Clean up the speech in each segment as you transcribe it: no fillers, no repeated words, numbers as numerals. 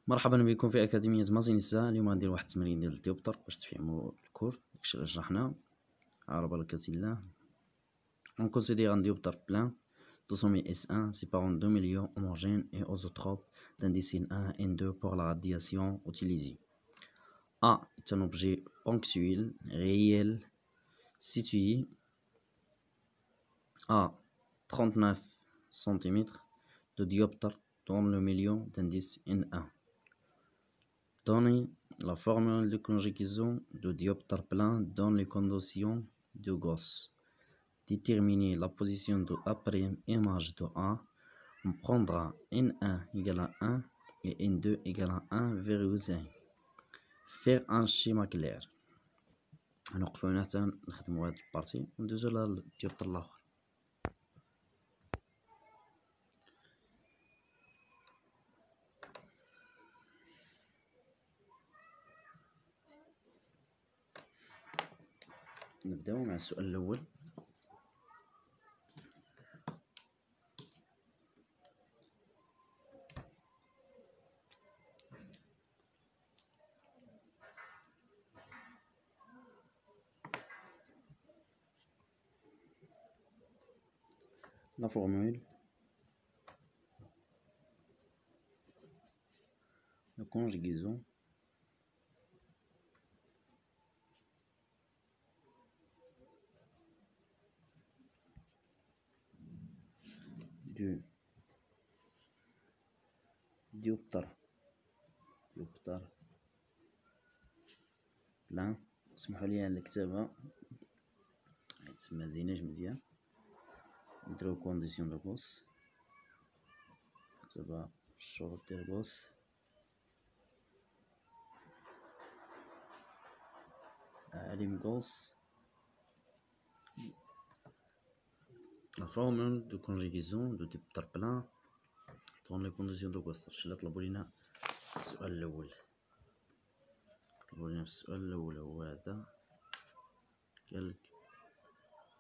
مرحبا بكم في أكاديمية مازينيسا. اليوم غندير واحد التمرين ديال الديوبتر باش تفهموا الكور داكشي اللي شرحنا على بركة الله. On considère un dioptre plein de sommet S1 séparant 2 milieux homogènes et isotropes d'indice N1 et N2 pour la radiation utilisée. A est un objet ponctuel réel situé à 39 cm de dioptre dans le milieu d'indice N1. Donnez la formule de conjugaison de dioptre plein dans les conditions de Gauss. Déterminer la position de A' image de A. On prendra N1 égale à 1 et N2 égale à 1,5. Faire un schéma clair. نوقفو هنا حتى نخدمو هاد البارتي وندوزو للديوبتر الآخر. نبداو مع السؤال الأول. La formule de conjugaison du dioptre plein. اسمحوا لي على الكتابة مزياناش مزيان. نديرو كونديسيون دو غوس حسب الشروط ديال غوس. علم غوس. La formule de conjugaison de dioptre plein dans les conditions de Gauss. هادشي اللي طلبوا لينا السؤال الأول. طلبوا لينا في السؤال الأول هو هذا. قالك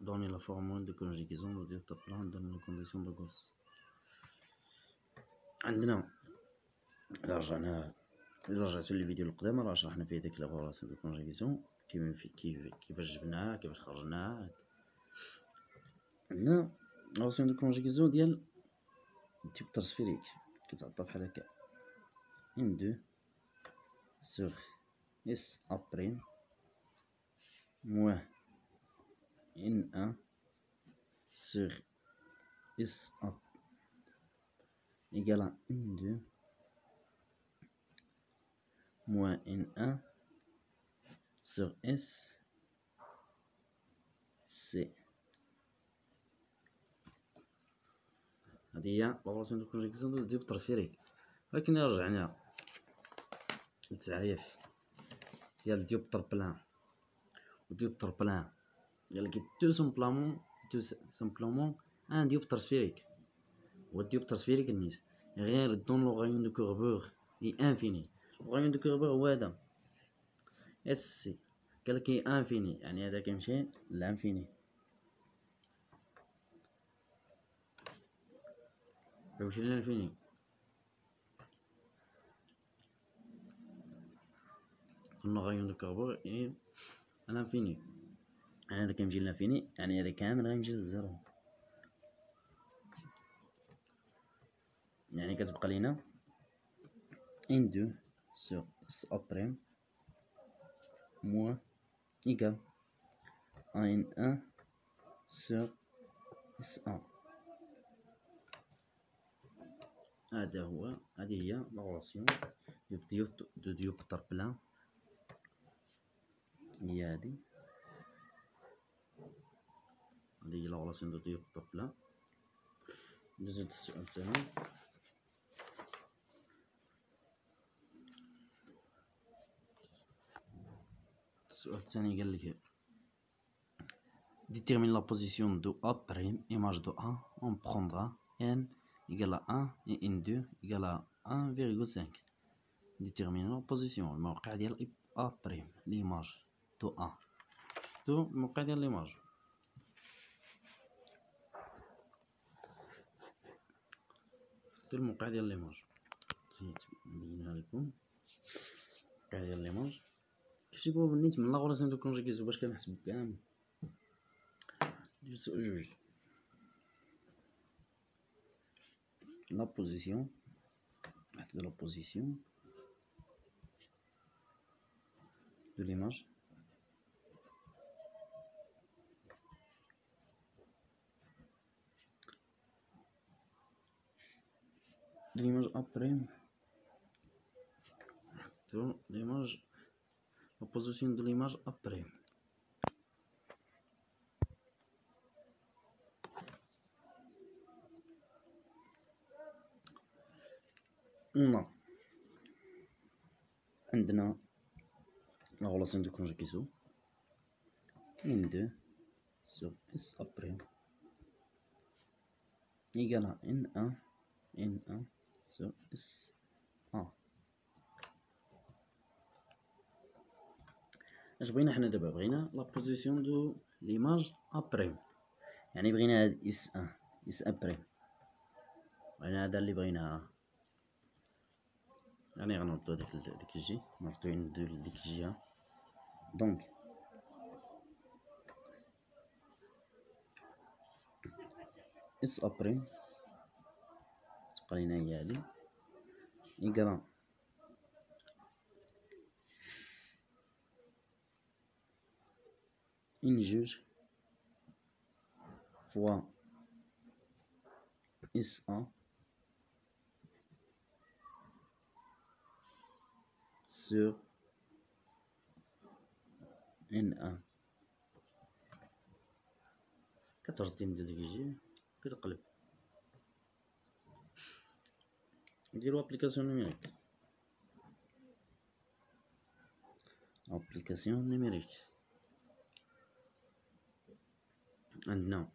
donner la formule de conjugaison de dioptre plein dans les conditions de Gauss. عندنا إلا رجعتو للفيديو القدام راه شرحنا فيه ديك لابوراسيون دو كونجيغيسيون كيفاش جبناها كيفاش خرجناها. عندنا لابوراسيون دو كونجيغيسيون ديال الديوبتر سفيريك كيتعطى بحال هكا N2 sur SA' moins N1 sur SA égale à N2 moins N1 sur S C. هذه هي لابوراسيون دو كونجيغيسيون دو ديوبتر سفيريك. ولكن إلا رجعنا للتعريف ديال الديوبتر بلان وديوبتر بلان قالك تو سامبلومون ان ديوبتر سفيريك. هو الديوبتر سفيريك نيت غير دون لو غايون دو كوربور لي انفيني. لو غايون دو كوربور هو هذا اس سي. قالك هي انفيني يعني هذا كيمشي للانفيني. كيمشي للانفيني. لو غايون دو كوربور اي الانفيني يعني هذا كيمشي للانفيني يعني هذا كامل غيمشي للزيرو. يعني كتبقى لينا N2 sur SA' moins égal à N1 sur SA. هذه هي لابوراسيون دو ديوبتر بلان. هي هذه هي لابوراسيون دو ديوبتر بلان. ندوزو للسؤال الثاني. السؤال الثاني قال لك détermine la position de A', image de A. On prendra N égale à 1 et N2 égale à 1,5. détermine la position الموقع ديال A', l'image de A. شفتو الموقع ديال l'image. الموقع ديال l'image نسيت نبينها لكم كاع ديال ليماج. كتجيبوها نيت من لاغولاسيون دو كونجيكيزيون باش كنحسبو كامل. ندير سؤال جوج. لا بوزيسيون نحددو لا بوزيسيون دو ليماج après نحددو l'image la position de l'image après. عندنا la relation de conjugaison N2 sur S après égale à N1 sur SA. اش بغينا حنا دابا؟ بغينا لا بوزيسيون دو ليماج ابري، يعني بغينا هاد اس ابري، بغينا هذا اللي بغيناه. يعني غنردو ديك الجي، نردو ندو لديك الجهه. دونك اس ابري تبقى لينا هي هادي إيكالا إن جوج فوا اس ا سور ان ان. كتردي ندير ديك الجي كتقلب. نديرو ابليكاسيون نيميريك. ابليكاسيون نيميريك عندنا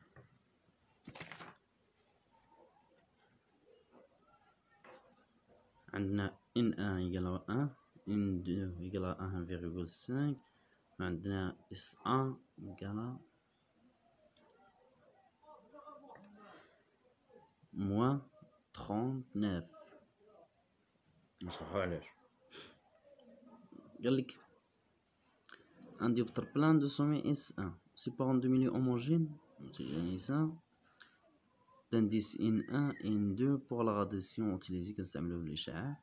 N1 égale à 1, N2 égale à 1,5, عندنا S1 égale à moins 39. نشرحو علاش. قالك un dioptre plein de sommet S1 séparant deux milieux homogènes, يعني ça d'indice N1 N2 pour la radiation utilisée كنستعملوه بالإشعاع.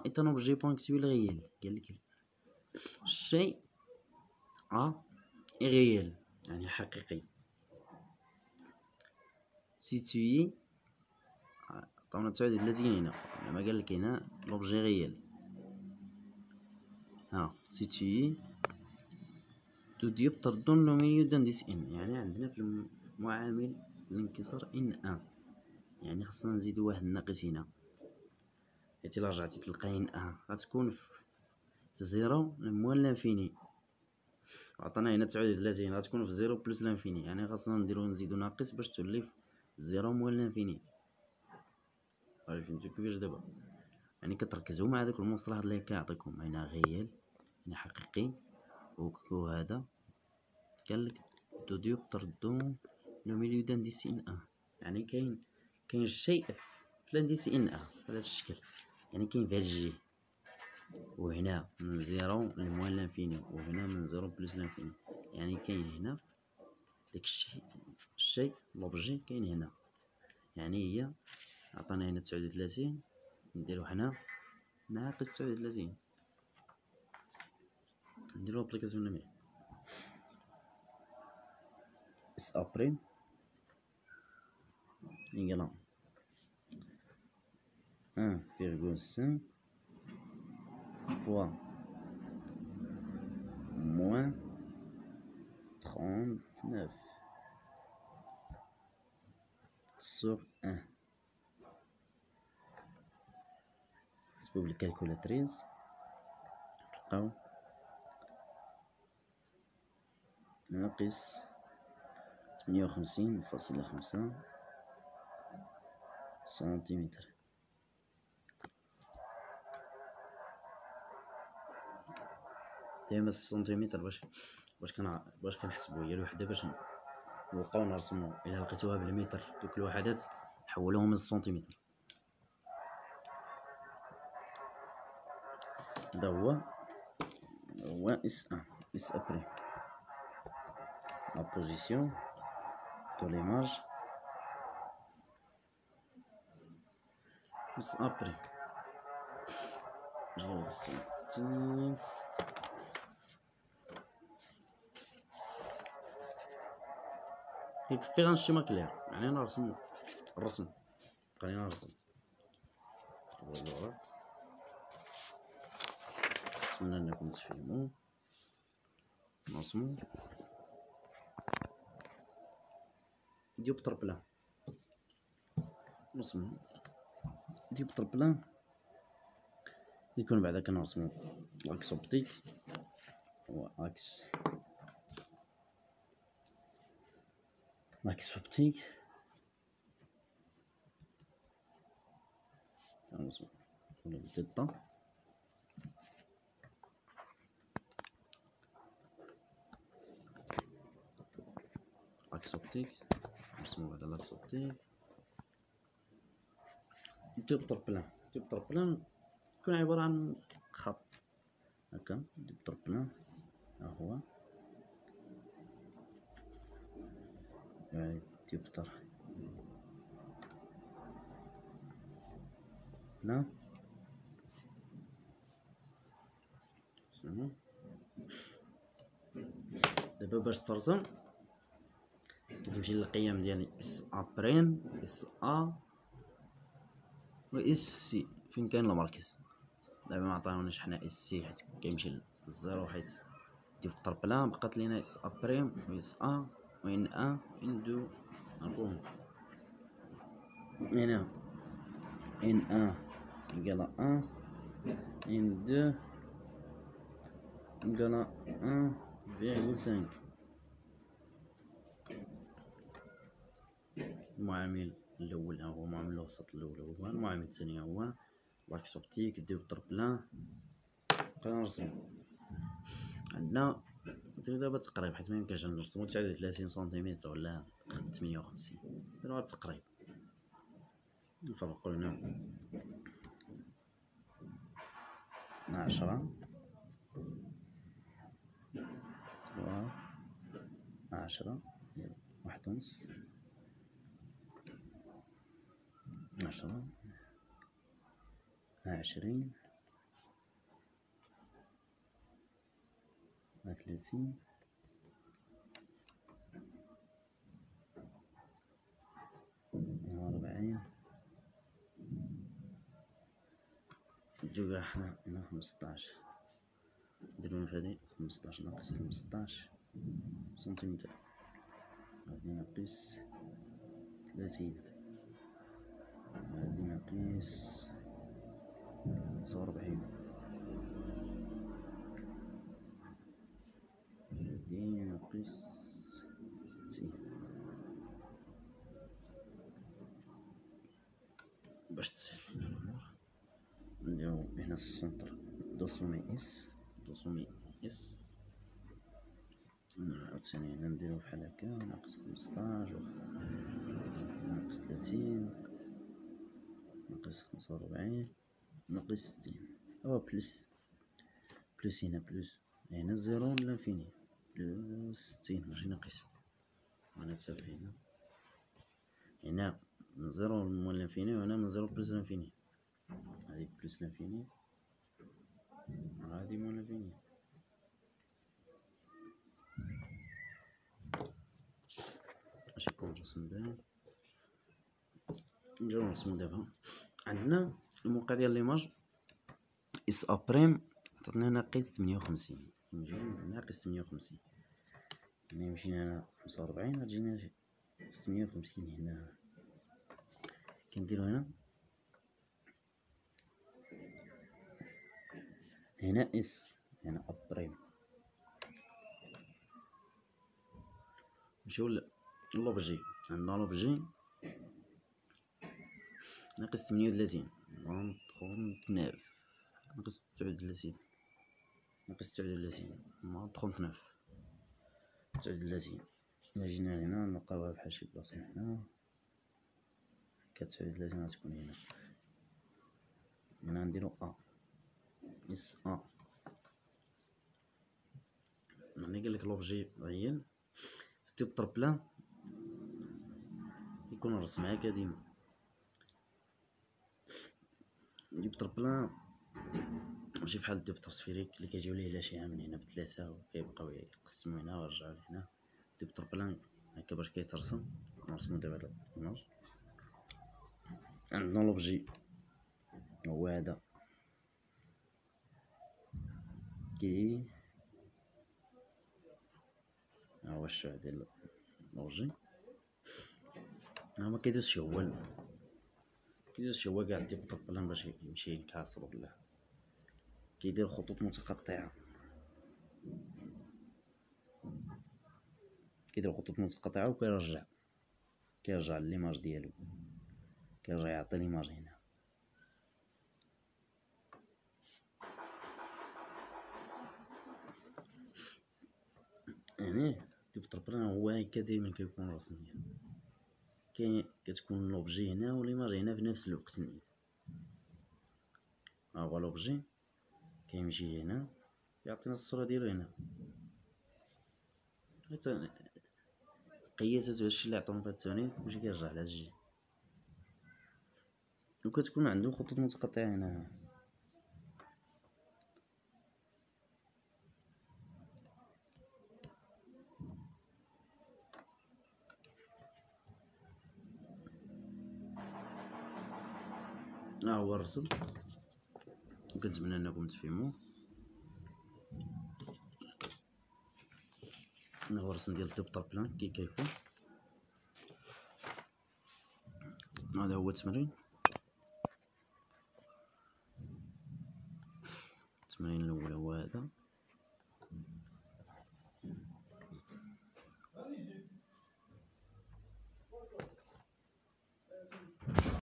est un objet ponctuel réel. قالك الشيء est réel يعني حقيقي. situé عطاونا التعدد اللاتيني هنا، لما قالك هنا l'objet réel. situé دو ديوبتر دون لو ميليو d'indice N، يعني عندنا في المعامل الانكسار N1، يعني خصنا نزيدو واحد الناقص هنا، حيت إلا رجعتي تلقى N1 غتكون في زيرو موال لانفيني. عطانا هنا التعدد اللاتيني غتكون في زيرو بلس لانفيني، يعني خاصنا نزيدو ناقص باش تولي في زيرو موال لانفيني. فهمتو كيفاش دابا؟ يعني كتركزو مع هادوك المصطلحات اللي كيعطيكم، هنا غيال يعني حقيقي، وهذا قالك دو ديوبتر دون لو ميليو دانديس N1، يعني كاين الشيء في لانديس N1 بهذا الشكل، يعني كاين في هاد الجهة، وهنا من زيرو لموال لانفيني، وهنا من زيرو بلس لانفيني، يعني كاين هنا داك الشيء لوبجي كاين هنا. يعني هي عطانا هنا التعدد اللاتيني، نديرو حنا ناقص التعدد اللاتيني، نديرو ابليكاسيون نيميريك. اس ابري égale 1,5 fois moins 39 sur 1. نحسبو بالكالكولاتريس تلقاو ناقص 58.5 سنتيمتر. دايما السنتيمتر باش كنحسبو هي الوحده، باش نبقاو نرسمو. الا لقيتوها بالمتر دوك الوحدات حولوهم للسنتيمتر. هذا هو اس ان اس ابري لا بوزيسيون دو ليماج اس ابري جيو الصوت يكفي غنشتي كلير يعني نرسم الرسم خلينا نرسم نتمنى انكم تفهموا نرسمو ديوبتر بلان نرسمو ديوبتر بلان يكون بعدا كنرسمو لاكس اوبتيك هو لاكس اوبتيك كنرسمو ولا بالديتا لاكس اوبتيك نرسمو بعدا لاكس اوبتيك ديوبتر بلان يكون عبارة عن خط هكا ديوبتر بلان ها هو ديوبتر بلان دابا باش ترسم كتمشي للقيم ديال اس ا بريم اس ا و اس سي فين كاين المركز. دابا ما عطاوناش حنا اس سي حيت كيمشي للزيرو حيت ديوبتر بلان بقات لينا اس ا بريم و اس ا و ان ان ان دو مفهوم هنا ان ان يقال ان ان دو يقال ان فيغول سانك. المعامل الاول هو المعامل الوسط الاول هو المعامل الثاني هو لاكس اوبتيك ديوبتر بلان. بقينا نرسمو عندنا دابا تقريب حيت ميمكنش نرسمو 39 سنتيمتر ولا 58 نديرو تقريب نفرقو هنا 10 10 واحد ونص 10 20 30 40 نديرو كاع حنا هنا 15 نديرو في هادي 15 ناقص 15 سنتيمتر هادي ناقص 30 هادي ناقص 45 هادي ناقص 60 باش تسهل الامور. نديرو هنا السونتر 200 اس عاوتاني هنا نديرو بحال هكا ناقص 15 ناقص 30 ناقص 45 ناقص 60 او بلس هنا زيرو لانفيني بلس 60 ماشي ناقص هنا تساوي هنا من زيرو من لانفيني وهنا من زيرو بلس لانفيني. هادي بلس لانفيني هادي مون لانفيني. باش يكون الرسم باين نجيو نرسمو دابا. عندنا الموقع ديال ليماج اس ا بريم عطاتنا ناقص 58 كنجيو ناقص 58 هنا مشينا هنا 45 غتجينا 58 هنا كنديرو هنا اس هنا ا بريم نمشيو لوبجي. عندنا لوبجي ناقص 38 39 ناقص 39 ناقص 39 مع 39 39 إلا جينا هنا نلقاوها بحال شي بلاصة هنا هكا 39 غتكون هنا نديرو اس ا. ملي قالك لوبجي معين في الديوبتر بلان يكون الرسم هكا ديما. الديوبتر بلان ماشي بحال الديوبتر سفيريك اللي كيجيو ليه على شي عام هنا بثلاثة وكيبقاو يقسمو هنا ويرجعو لهنا. الديوبتر بلان هكا باش كيترسم. نرسمو دابا هاد الإيماج. عندنا لوبجي هو هذا كي ها هو الشع ديال لوبجي. ها ما كيدوزش هو كيدوزش هو كاع الديوبتر بلان باش يمشي ينكاسر ولا كيدير خطوط متقطعة. وكيرجع ليماج ديالو، كيرجع يعطي ليماج هنا. هنا الديوبتر بلان هو هكا دايما كيكون الرسم ديالو. كتكون لوبجي هنا وليماج هنا في نفس الوقت. نيت ها هو لوبجي كيمشي هنا يعطينا الصورة ديالو هنا. قياسات هادشي اللي عطاهم في هاد الثاني كلشي كيرجع لهاد الجهة، وكتكون عندو خطوط متقطعة هنا. ها هو الرسم، وكنتمنى انكم تفهموه. ها هو الرسم ديال الديوبتر بلان كي كيكون. هذا هو التمرين الاول هو هذا.